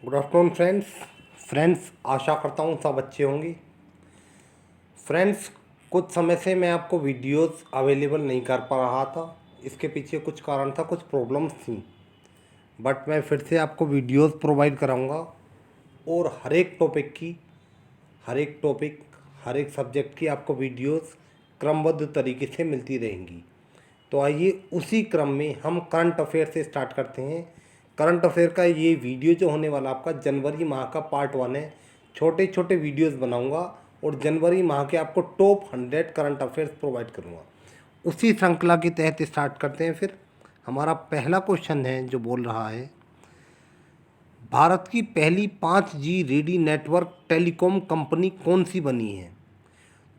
Good afternoon friends आशा करता हूँ सब अच्छे होंगे। फ्रेंड्स, कुछ समय से मैं आपको वीडियोस अवेलेबल नहीं कर पा रहा था। इसके पीछे कुछ कारण था, कुछ प्रॉब्लम्स थी, बट मैं फिर से आपको वीडियोस प्रोवाइड कराऊंगा और हर एक सब्जेक्ट की आपको वीडियोस क्रमबद्ध तरीके से मिलती रहेंगी। तो आइए उसी क्रम में हम करंट अफेयर से स्टार्ट करते हैं। करंट अफेयर का ये वीडियो जो होने वाला आपका जनवरी माह का पार्ट 1 है। छोटे छोटे वीडियोस बनाऊंगा और जनवरी माह के आपको टॉप 100 करंट अफेयर्स प्रोवाइड करूंगा। उसी श्रृंखला के तहत स्टार्ट करते हैं। फिर हमारा पहला क्वेश्चन है जो बोल रहा है, भारत की पहली 5G ready network telecom company कौन सी बनी है?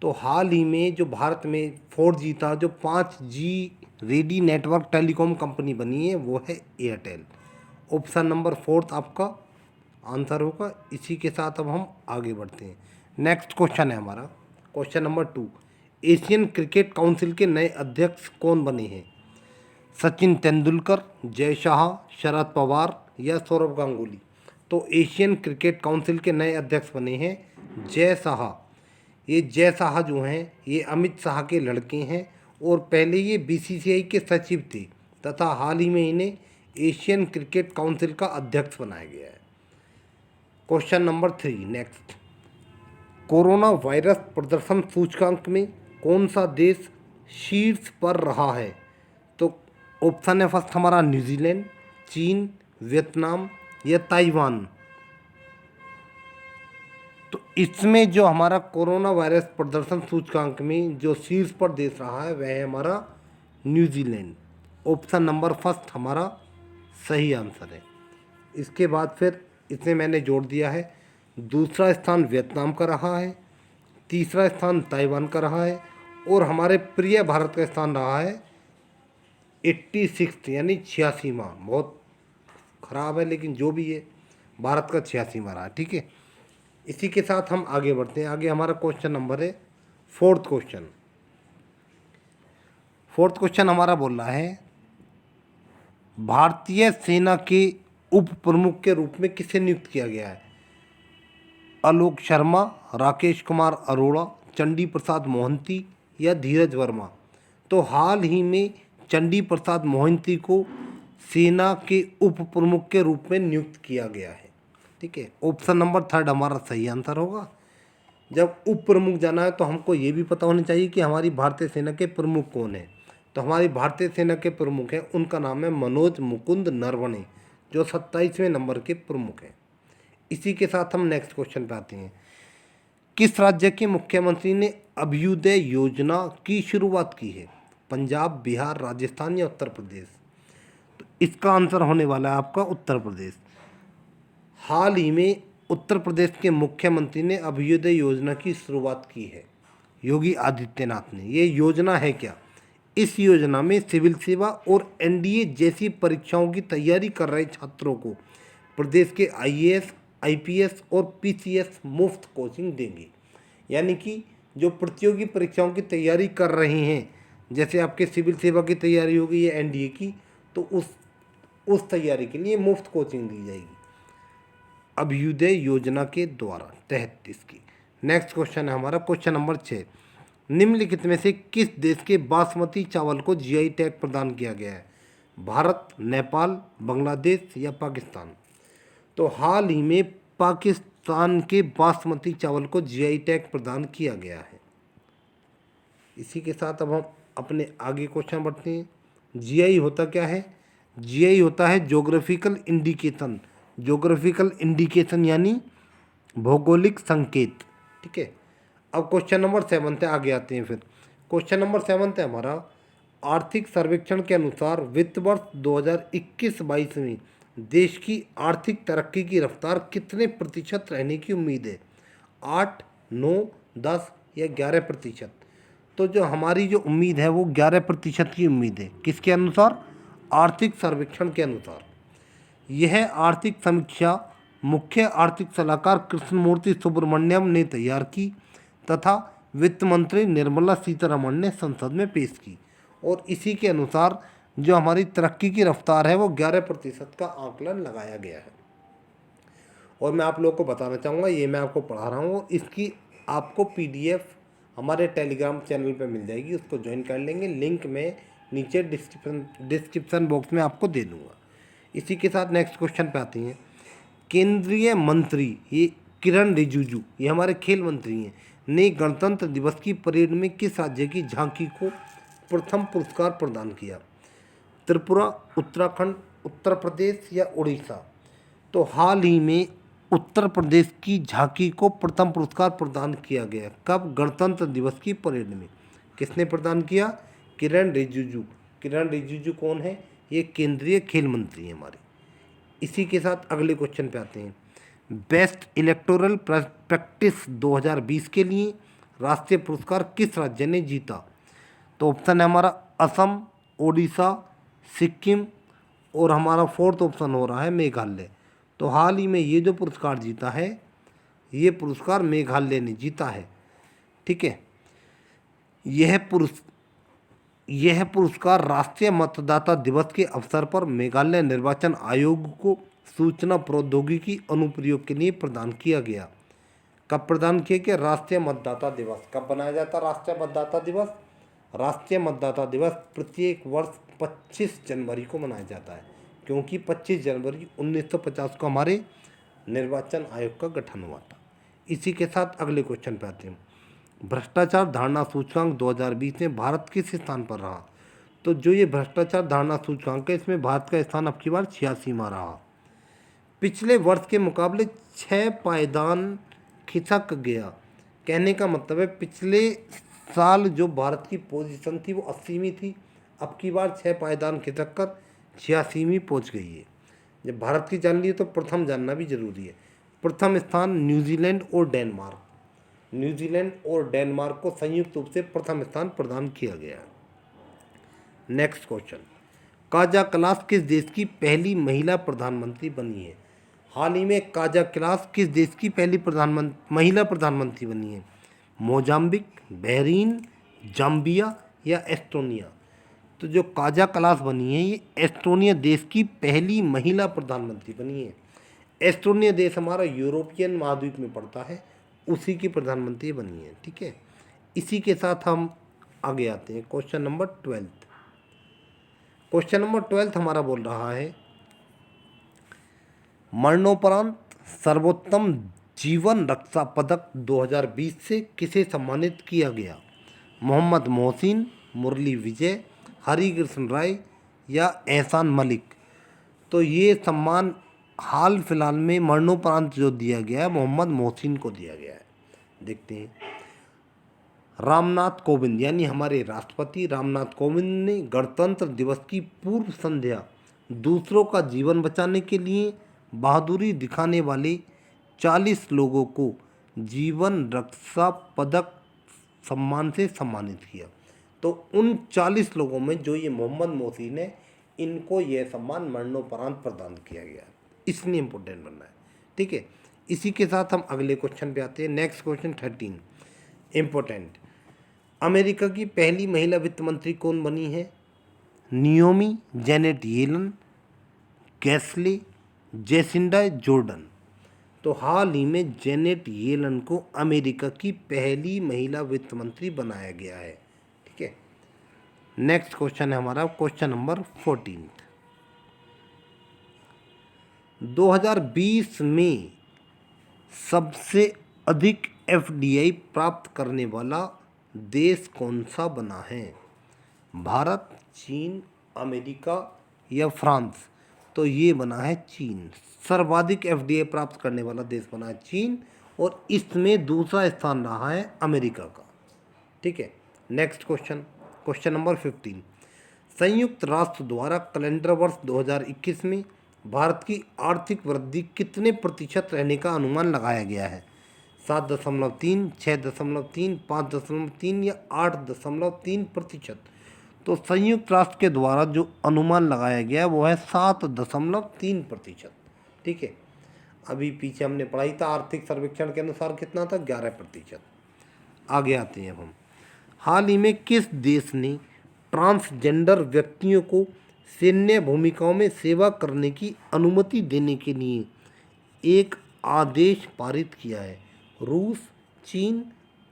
तो हाल ही में जो भारत में 4G था, जो 5G ready network telecom company बनी है वो है एयरटेल। ऑप्शन नंबर 4 आपका आंसर होगा। इसी के साथ अब हम आगे बढ़ते हैं। नेक्स्ट क्वेश्चन है हमारा question number 2। Asian cricket council के नए अध्यक्ष कौन बने हैं? सचिन तेंदुलकर, जय शाह, शरद पवार या सौरव गांगुली? तो एशियन क्रिकेट काउंसिल के नए अध्यक्ष बने हैं जय शाह। ये जय शाह जो हैं ये अमित शाह के लड़के हैं और पहले ये बीसीसीआई के सचिव थे तथा हाल ही में इन्हें एशियन क्रिकेट काउंसिल का अध्यक्ष बनाया गया है। Question number 3 next. Corona virus प्रदर्शन सूचकांक में कौन सा देश शीर्ष पर रहा है? तो ऑप्शन है फर्स्ट हमारा न्यूजीलैंड, चीन, वियतनाम या ताइवान। तो इसमें जो हमारा कोरोना वायरस प्रदर्शन सूचकांक में जो शीर्ष पर देश रहा है वह है हमारा न्यूजीलैंड। ऑप्शन नंबर फर्स्ट हमारा सही आंसर है। इसके बाद फिर इसमें मैंने जोड़ दिया है, दूसरा स्थान वियतनाम का रहा है, तीसरा स्थान ताइवान का रहा है और हमारे प्रिय भारत का स्थान रहा है 86 यानी 86वां। बहुत ख़राब है लेकिन जो भी है, भारत का 86वां रहा है। ठीक है, इसी के साथ हम आगे बढ़ते हैं। आगे हमारा क्वेश्चन नंबर है फोर्थ क्वेश्चन हमारा बोल रहा है, भारतीय सेना के उप प्रमुख के रूप में किसे नियुक्त किया गया है? आलोक शर्मा, राकेश कुमार अरोड़ा, चंडी प्रसाद मोहंती या धीरज वर्मा? तो हाल ही में चंडी प्रसाद मोहंती को सेना के उप प्रमुख के रूप में नियुक्त किया गया है। ठीक है, ऑप्शन नंबर 3 हमारा सही आंसर होगा। जब उप प्रमुख जाना है तो हमको ये भी पता होना चाहिए कि हमारी भारतीय सेना के प्रमुख कौन है। तो हमारी भारतीय सेना के प्रमुख हैं, उनका नाम है मनोज मुकुंद नरवणे, जो 27वें नंबर के प्रमुख हैं। इसी के साथ हम नेक्स्ट क्वेश्चन पे आते हैं। किस राज्य के मुख्यमंत्री ने अभ्युदय योजना की शुरुआत की है? पंजाब, बिहार, राजस्थान या उत्तर प्रदेश? तो इसका आंसर होने वाला है आपका उत्तर प्रदेश। हाल ही में उत्तर प्रदेश के मुख्यमंत्री ने अभ्युदय योजना की शुरुआत की है, योगी आदित्यनाथ ने। ये योजना है क्या? इस योजना में सिविल सेवा और एनडीए जैसी परीक्षाओं की तैयारी कर रहे छात्रों को प्रदेश के आईएएस, आईपीएस और पीसीएस मुफ्त कोचिंग देंगे। यानी कि जो प्रतियोगी परीक्षाओं की तैयारी कर रहे हैं, जैसे आपके सिविल सेवा की तैयारी होगी या एनडीए की, तो उस तैयारी के लिए मुफ्त कोचिंग दी जाएगी अभ्युदय योजना के द्वारा तहत इसकी। नेक्स्ट क्वेश्चन है हमारा क्वेश्चन नंबर 6। निम्नलिखित में से किस देश के बासमती चावल को जीआई टैग प्रदान किया गया है? भारत, नेपाल, बांग्लादेश या पाकिस्तान? तो हाल ही में पाकिस्तान के बासमती चावल को जीआई टैग प्रदान किया गया है। इसी के साथ अब हम अपने आगे क्वेश्चन बढ़ते हैं। जीआई होता क्या है? जीआई होता है ज्योग्राफिकल इंडिकेशन। ज्योग्राफिकल इंडिकेशन यानी भौगोलिक संकेत। ठीक है, अब क्वेश्चन नंबर 7 है, आगे आते हैं। फिर क्वेश्चन नंबर 7 है हमारा, आर्थिक सर्वेक्षण के अनुसार वित्त वर्ष 2021-22 में देश की आर्थिक तरक्की की रफ्तार कितने प्रतिशत रहने की उम्मीद है? 8, 9, 10 या 11%? तो जो हमारी जो उम्मीद है वो 11% की उम्मीद है। किसके अनुसार? आर्थिक सर्वेक्षण के अनुसार। यह आर्थिक समीक्षा मुख्य आर्थिक सलाहकार कृष्णमूर्ति सुब्रमण्यम ने तैयार की तथा वित्त मंत्री निर्मला सीतारमण ने संसद में पेश की और इसी के अनुसार जो हमारी तरक्की की रफ्तार है वो 11% का आकलन लगाया गया है। और मैं आप लोगों को बताना चाहूँगा, ये मैं आपको पढ़ा रहा हूँ, इसकी आपको PDF हमारे टेलीग्राम चैनल पे मिल जाएगी, उसको ज्वाइन कर लेंगे। लिंक मैं नीचे डिस्क्रिप्शन बॉक्स में आपको दे दूँगा। इसी के साथ नेक्स्ट क्वेश्चन पे आते हैं। केंद्रीय मंत्री ये किरण रिजिजू, ये हमारे खेल मंत्री हैं, ने गणतंत्र दिवस की परेड में किस राज्य की झांकी को प्रथम पुरस्कार प्रदान किया? त्रिपुरा, उत्तराखंड, उत्तर प्रदेश या उड़ीसा? तो हाल ही में उत्तर प्रदेश की झांकी को प्रथम पुरस्कार प्रदान किया गया। कब? गणतंत्र दिवस की परेड में। किसने प्रदान किया? किरण रिजिजू। किरण रिजिजू कौन है? ये केंद्रीय खेल मंत्री हैं हमारे। इसी के साथ अगले क्वेश्चन पे आते हैं। बेस्ट इलेक्टोरल प्रैक्टिस 2020 के लिए राष्ट्रीय पुरस्कार किस राज्य ने जीता? तो ऑप्शन है हमारा असम, ओडिशा, सिक्किम और हमारा फोर्थ ऑप्शन हो रहा है मेघालय। तो हाल ही में ये जो पुरस्कार जीता है, ये पुरस्कार मेघालय ने जीता है। ठीक है, यह पुरस्कार राष्ट्रीय मतदाता दिवस के अवसर पर मेघालय निर्वाचन आयोग को सूचना प्रौद्योगिकी अनुप्रयोग के लिए प्रदान किया गया। कब प्रदान किया गया? राष्ट्रीय मतदाता दिवस। कब बनाया जाता है राष्ट्रीय मतदाता दिवस? राष्ट्रीय मतदाता दिवस प्रत्येक वर्ष 25 जनवरी को मनाया जाता है, क्योंकि 25 जनवरी 1950 को हमारे निर्वाचन आयोग का गठन हुआ था। इसी के साथ अगले क्वेश्चन पे आते हैं। भ्रष्टाचार धारणा सूचकांक 2020 में भारत किस स्थान पर रहा? तो जो ये भ्रष्टाचार धारणा सूचकांक है, इसमें भारत का स्थान अब की बार 86वां रहा। पिछले वर्ष के मुकाबले 6 पायदान खिसक गया। कहने का मतलब है पिछले साल जो भारत की पोजीशन थी वो 80वीं थी, अब की बार 6 पायदान खिसक कर 86वीं पहुँच गई है। जब भारत की जान ली तो प्रथम जानना भी जरूरी है। प्रथम स्थान न्यूजीलैंड और डेनमार्क, न्यूजीलैंड और डेनमार्क को संयुक्त रूप से प्रथम स्थान प्रदान किया गया है। नेक्स्ट क्वेश्चन, काजा क्लास किस देश की पहली महिला प्रधानमंत्री बनी है? हाल ही में काजा क्लास किस देश की पहली महिला प्रधानमंत्री बनी है? मोजाम्बिक, बहरीन, जाम्बिया या एस्टोनिया? तो जो काजा क्लास बनी है, ये एस्टोनिया देश की पहली महिला प्रधानमंत्री बनी है। एस्टोनिया देश हमारा यूरोपियन महाद्वीप में पड़ता है, उसी की प्रधानमंत्री बनी है। ठीक है, इसी के साथ हम आगे आते हैं। Question number 12। क्वेश्चन नंबर 12 हमारा बोल रहा है, मरणोपरांत सर्वोत्तम जीवन रक्षा पदक 2020 से किसे सम्मानित किया गया? मोहम्मद मोहसिन, मुरली विजय, हरिकृष्ण राय या एहसान मलिक? तो ये सम्मान हाल फिलहाल में मरणोपरांत जो दिया गया है, मोहम्मद मोहसिन को दिया गया है। देखते हैं। रामनाथ कोविंद यानी हमारे राष्ट्रपति रामनाथ कोविंद ने गणतंत्र दिवस की पूर्व संध्या दूसरों का जीवन बचाने के लिए बहादुरी दिखाने वाले 40 लोगों को जीवन रक्षा पदक सम्मान से सम्मानित किया। तो उन 40 लोगों में जो ये मोहम्मद मोहसिन है, इनको यह सम्मान मरणोपरांत प्रदान किया गया, इसलिए इम्पोर्टेंट बनना है। ठीक है, इसी के साथ हम अगले क्वेश्चन पे आते हैं। Next question 13 important. अमेरिका की पहली महिला वित्त मंत्री कौन बनी है? Naomi, Janet Yellen, Gasly, Jacinda Jordan? तो हाल ही में जेनेट येलन को अमेरिका की पहली महिला वित्त मंत्री बनाया गया है। ठीक है, नेक्स्ट क्वेश्चन है हमारा क्वेश्चन नंबर 14। 2020 में सबसे अधिक FDI प्राप्त करने वाला देश कौन सा बना है? भारत, चीन, अमेरिका या फ्रांस? तो ये बना है चीन। सर्वाधिक FDI प्राप्त करने वाला देश बना है चीन, और इसमें दूसरा स्थान रहा है अमेरिका का। ठीक है, नेक्स्ट क्वेश्चन, क्वेश्चन नंबर 15। संयुक्त राष्ट्र द्वारा कैलेंडर वर्ष 2021 में भारत की आर्थिक वृद्धि कितने प्रतिशत रहने का अनुमान लगाया गया है? 7.3, 6.3, 5.3 या 8.3%? तो संयुक्त राष्ट्र के द्वारा जो अनुमान लगाया गया है वो है 7.3%। ठीक है, अभी पीछे हमने पढ़ाई था, आर्थिक सर्वेक्षण के अनुसार कितना था? 11%। आगे आते हैं अब हम। हाल ही में किस देश ने ट्रांसजेंडर व्यक्तियों को सैन्य भूमिकाओं में सेवा करने की अनुमति देने के लिए एक आदेश पारित किया है? रूस, चीन,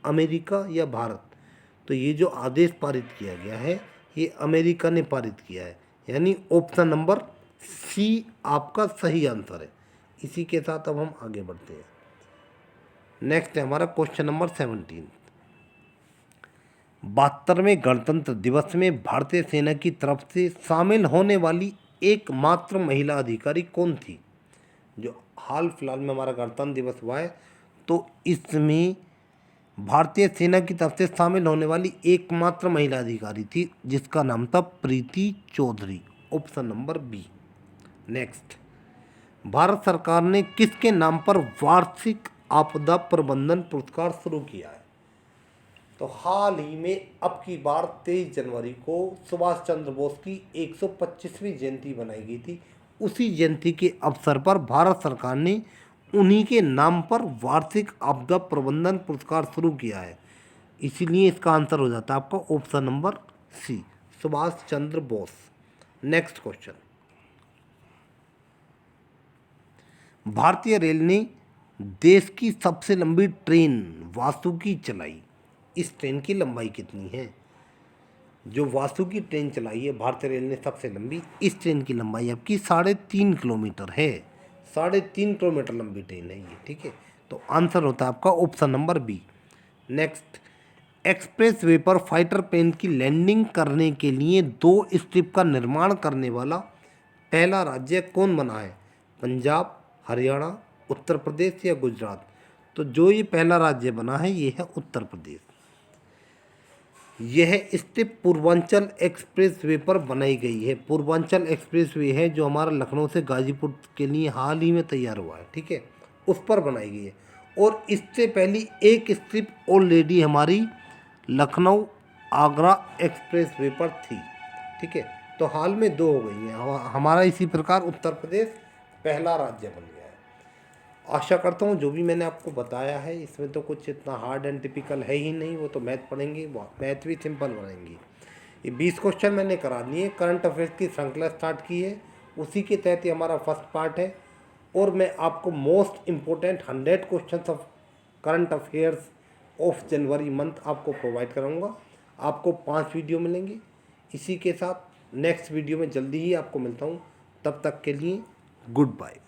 अमेरिका या भारत? तो ये जो आदेश पारित किया गया है ये अमेरिका ने पारित किया है, यानी ऑप्शन नंबर सी आपका सही आंसर है। इसी के साथ अब हम आगे बढ़ते हैं। नेक्स्ट है हमारा क्वेश्चन नंबर 17। 72वें गणतंत्र दिवस में भारतीय सेना की तरफ से शामिल होने वाली एकमात्र महिला अधिकारी कौन थी? जो हाल फिलहाल में हमारा गणतंत्र दिवस हुआ है तो इसमें भारतीय सेना की तरफ से शामिल होने वाली एकमात्र महिला अधिकारी थी, जिसका नाम था Preeti Chaudhary. Option number B. Next, Bharat सरकार ने किसके नाम पर वार्षिक आपदा प्रबंधन पुरस्कार शुरू किया है? तो हाल ही में अब की बार 23 जनवरी को सुभाष चंद्र बोस की 125वीं जयंती बनाई गई थी। उसी जयंती के अवसर पर भारत सरकार ने उन्हीं के नाम पर वार्षिक आपदा प्रबंधन पुरस्कार शुरू किया है। इसीलिए इसका आंसर हो जाता है आपका option number C, Subhash Chandra Bose. Next question, भारतीय रेल ने देश की सबसे लंबी ट्रेन वासुकी चलाई। इस ट्रेन की लंबाई कितनी है? जो वासुकी ट्रेन चलाई है भारतीय रेल ने सबसे लंबी, इस ट्रेन की लंबाई आपकी 3.5 किलोमीटर है। 3.5 किलोमीटर लंबी ट्रेन है ये, ठीक है। तो आंसर होता है आपका option number B. Next, expressway पर फाइटर प्लेन की लैंडिंग करने के लिए 2 स्ट्रिप का निर्माण करने वाला पहला राज्य कौन बना है? पंजाब, हरियाणा, उत्तर प्रदेश या गुजरात? तो जो ये पहला राज्य बना है ये है उत्तर प्रदेश। यह स्ट्रिप पूर्वांचल एक्सप्रेस वे पर बनाई गई है। पूर्वांचल एक्सप्रेस वे है जो हमारा लखनऊ से गाजीपुर के लिए हाल ही में तैयार हुआ है, ठीक है, उस पर बनाई गई है। और इससे पहली एक स्ट्रिप ऑलरेडी हमारी लखनऊ आगरा एक्सप्रेस वे पर थी, ठीक है। तो हाल में 2 हो गई हैं। हमारा इसी प्रकार उत्तर प्रदेश पहला राज्य बन गया है। आशा करता हूँ जो भी मैंने आपको बताया है इसमें तो कुछ इतना हार्ड एंड टिपिकल है ही नहीं। वो तो मैथ पढ़ेंगे, मैथ भी सिंपल बनाएंगे। ये 20 क्वेश्चन मैंने करा दिए, करंट अफेयर्स की श्रृंखला स्टार्ट की है, उसी के तहत ही हमारा फर्स्ट पार्ट है। और मैं आपको most important 100 question of current affairs of January month आपको प्रोवाइड कराऊंगा। आपको 5 वीडियो मिलेंगे। इसी के साथ नेक्स्ट वीडियो में जल्दी ही आपको मिलता हूँ। तब तक के लिए गुड बाय।